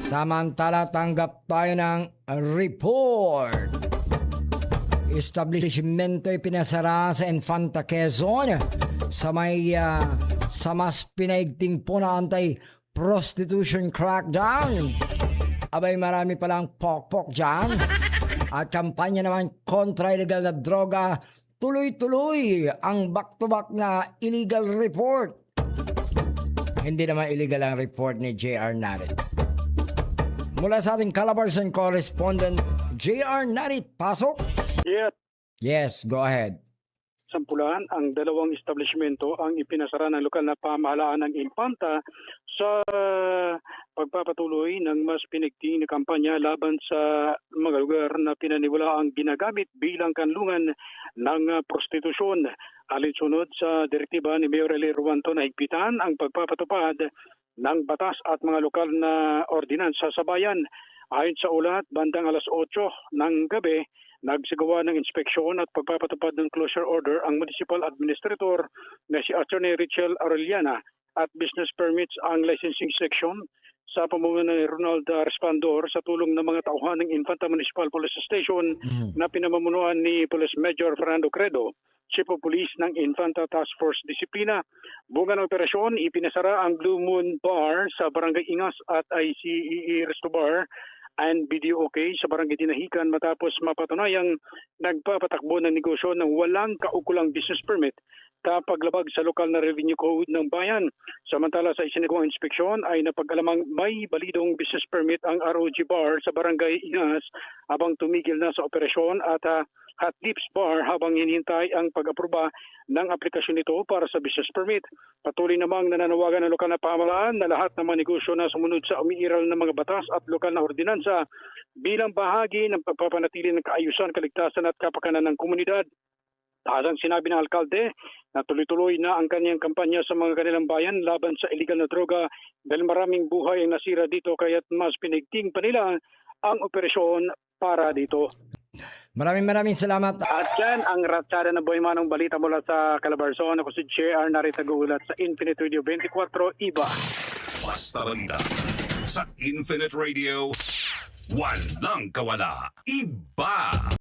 Samantala, tanggap tayo ng report. Establishmento ay pinasara sa Infanta Quezon sa mas pinaigting po na anti-prostitution crackdown. Abay, marami palang pokpok dyan. At kampanya naman kontra illegal na droga, tuloy-tuloy ang back-to-back na illegal report. Hindi naman illegal ang report ni J.R. Narit. Mula sa ating Calabarzon correspondent, J.R. Narit, pasok? Yes, go ahead. Sampulan, ang dalawang establishmento ang ipinasara ng lokal na pamahalaan ng Infanta sa pagpapatuloy ng mas pinigting na kampanya laban sa mga lugar na pinaniwalaang ginagamit bilang kanlungan ng prostitusyon. Alinsunod sa direktiba ni Mayor Eli Ruanto na higpitan ang pagpapatupad ng batas at mga lokal na ordinansa sa bayan. Ayon sa ulat, bandang alas 8 ng gabi, nagsagawa ng inspeksyon at pagpapatupad ng closure order ang municipal administrator na si Attorney Richel Aureliana at business permits ang licensing section sa pamumuno ni Ronald Resplandor sa tulong ng mga tauhan ng Infanta Municipal Police Station na pinamamunuan ni Police Major Fernando Credo, Chief of Police ng Infanta Task Force Disiplina. Bunga ng operasyon, ipinasara ang Blue Moon Bar sa Barangay Ingas at ICEE Resto Bar and BDOK sa Barangay Dinahican matapos mapatunayang nagpapatakbo ng negosyo ng walang kaukulang business permit kapaglabag sa lokal na revenue code ng bayan. Samantala sa isinagawang inspeksyon ay napag-alamang may balidong business permit ang ROG Bar sa Barangay Ingas habang tumigil na sa operasyon at Hot Lips Bar habang hinihintay ang pag-aproba ng aplikasyon nito para sa business permit. Patuloy namang nananawagan ng lokal na pamahalaan na lahat ng mga negosyo na sumunod sa umiiral ng mga batas at lokal na ordinansa bilang bahagi ng pagpapanatili ng kaayusan, kaligtasan at kapakanan ng komunidad. Taasang sinabi ng alkalde na tuloy-tuloy na ang kanyang kampanya sa mga kanilang bayan laban sa illegal na droga dahil maraming buhay ang nasira dito kaya't mas pinigting pa nila ang operasyon para dito. Maraming salamat. At yan ang ratsada ng Boy Manong balita mula sa Calabarzon. Ako si J.R. Narita Gulat sa Infinite Radio 24 Iba. Basta balita sa Infinite Radio, walang kawala. Iba!